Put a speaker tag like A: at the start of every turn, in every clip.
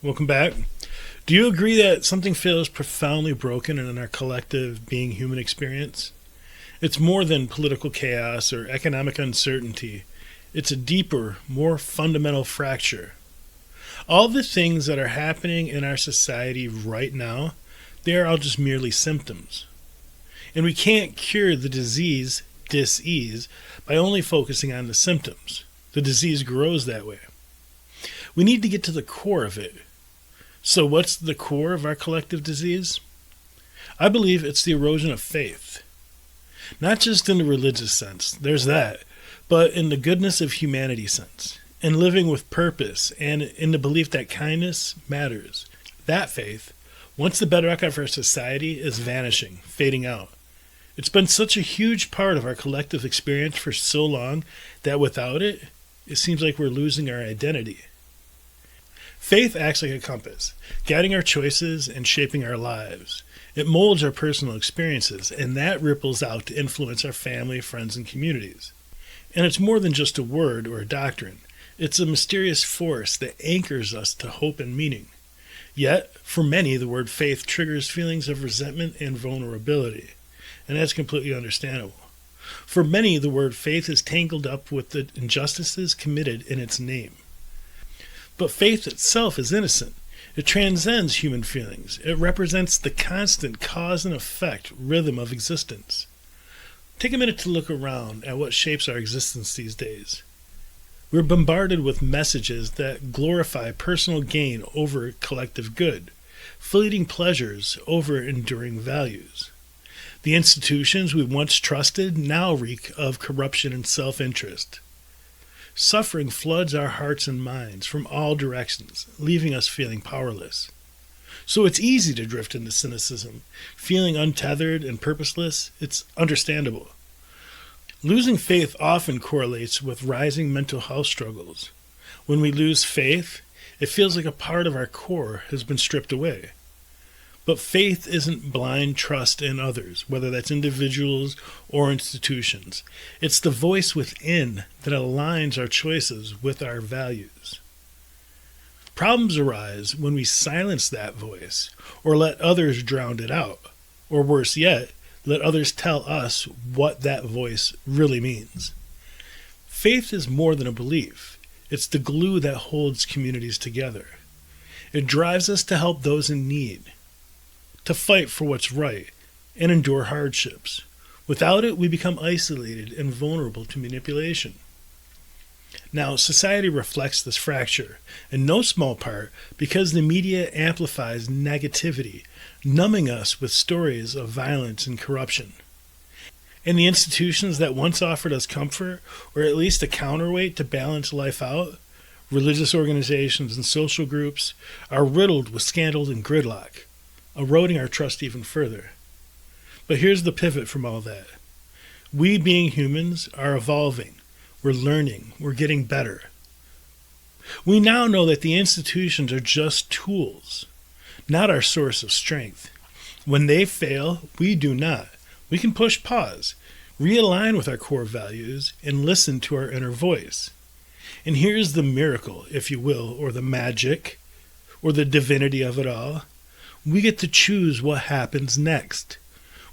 A: Welcome back. Do you agree that something feels profoundly broken in our collective being human experience? It's more than political chaos or economic uncertainty. It's a deeper, more fundamental fracture. All the things that are happening in our society right now, they are all just merely symptoms. And we can't cure the disease, dis-ease, by only focusing on the symptoms. The disease grows that way. We need to get to the core of it. So what's the core of our collective disease? I believe it's the erosion of faith. Not just in the religious sense, there's that, but in the goodness of humanity sense, in living with purpose, and in the belief that kindness matters. That faith, once the bedrock of our society, is vanishing, fading out. It's been such a huge part of our collective experience for so long that without it, it seems like we're losing our identity. Faith acts like a compass, guiding our choices and shaping our lives. It molds our personal experiences, and that ripples out to influence our family, friends, and communities. And it's more than just a word or a doctrine. It's a mysterious force that anchors us to hope and meaning. Yet, for many, the word faith triggers feelings of resentment and vulnerability, and that's completely understandable. For many, the word faith is tangled up with the injustices committed in its name. But faith itself is innocent. It transcends human feelings. It represents the constant cause and effect rhythm of existence. Take a minute to look around at what shapes our existence these days. We're bombarded with messages that glorify personal gain over collective good, fleeting pleasures over enduring values. The institutions we once trusted now reek of corruption and self-interest. Suffering floods our hearts and minds from all directions, leaving us feeling powerless. So it's easy to drift into cynicism. Feeling untethered and purposeless, it's understandable. Losing faith often correlates with rising mental health struggles. When we lose faith, it feels like a part of our core has been stripped away. But faith isn't blind trust in others, whether that's individuals or institutions. It's the voice within that aligns our choices with our values. Problems arise when we silence that voice or let others drown it out, or worse yet, let others tell us what that voice really means. Faith is more than a belief. It's the glue that holds communities together. It drives us to help those in need, to fight for what's right, and endure hardships. Without it, we become isolated and vulnerable to manipulation. Now, society reflects this fracture, in no small part because the media amplifies negativity, numbing us with stories of violence and corruption. And the institutions that once offered us comfort, or at least a counterweight to balance life out, religious organizations and social groups, are riddled with scandal and gridlock, eroding our trust even further. But here's the pivot from all that. We, being humans, are evolving. We're learning. We're getting better. We now know that the institutions are just tools, not our source of strength. When they fail, we do not. We can push pause, realign with our core values, and listen to our inner voice. And here's the miracle, if you will, or the magic, or the divinity of it all. We get to choose what happens next.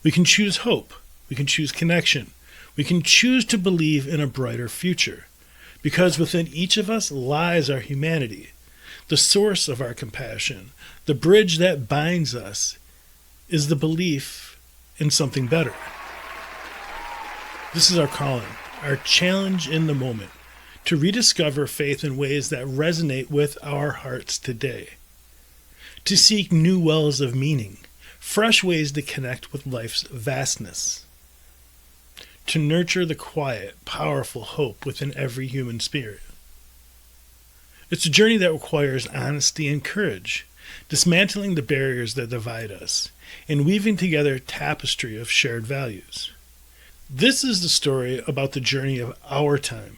A: We can choose hope. We can choose connection. We can choose to believe in a brighter future. Because within each of us lies our humanity, the source of our compassion. The bridge that binds us is the belief in something better. This is our calling, our challenge in the moment, to rediscover faith in ways that resonate with our hearts today. To seek new wells of meaning, fresh ways to connect with life's vastness. To nurture the quiet, powerful hope within every human spirit. It's a journey that requires honesty and courage, dismantling the barriers that divide us, and weaving together a tapestry of shared values. This is the story about the journey of our time.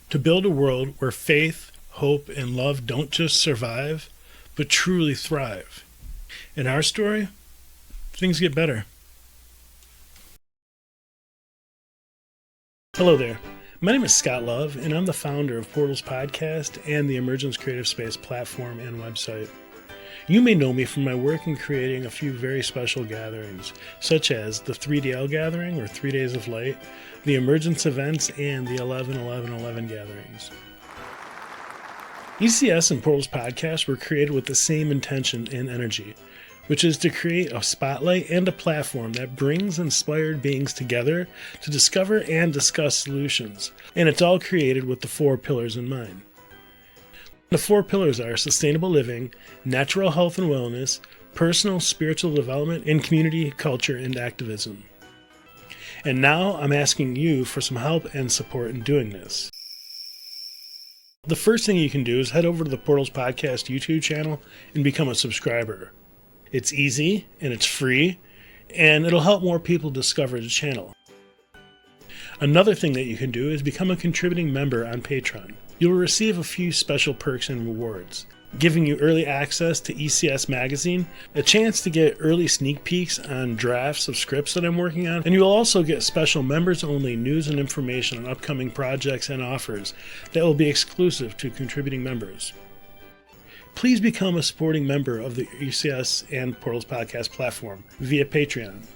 A: To build a world where faith, hope, and love don't just survive, but truly thrive. In our story, things get better. Hello there. My name is Scott Love, and I'm the founder of Portals Podcast and the Emergence Creative Space platform and website. You may know me from my work in creating a few very special gatherings, such as the 3DL Gathering, or 3 Days of Light, the Emergence events, and the 11-11-11 gatherings. ECS and Portals Podcast were created with the same intention and energy, which is to create a spotlight and a platform that brings inspired beings together to discover and discuss solutions. And it's all created with the 4 pillars in mind. The 4 pillars are sustainable living, natural health and wellness, personal spiritual development, and community, culture, and activism. And now I'm asking you for some help and support in doing this. The first thing you can do is head over to the Portals Podcast YouTube channel and become a subscriber. It's easy and it's free, and it'll help more people discover the channel. Another thing that you can do is become a contributing member on Patreon. You'll receive a few special perks and rewards, giving you early access to ECS Magazine, a chance to get early sneak peeks on drafts of scripts that I'm working on, and you'll also get special members-only news and information on upcoming projects and offers that will be exclusive to contributing members. Please become a supporting member of the ECS and Portals Podcast platform via Patreon.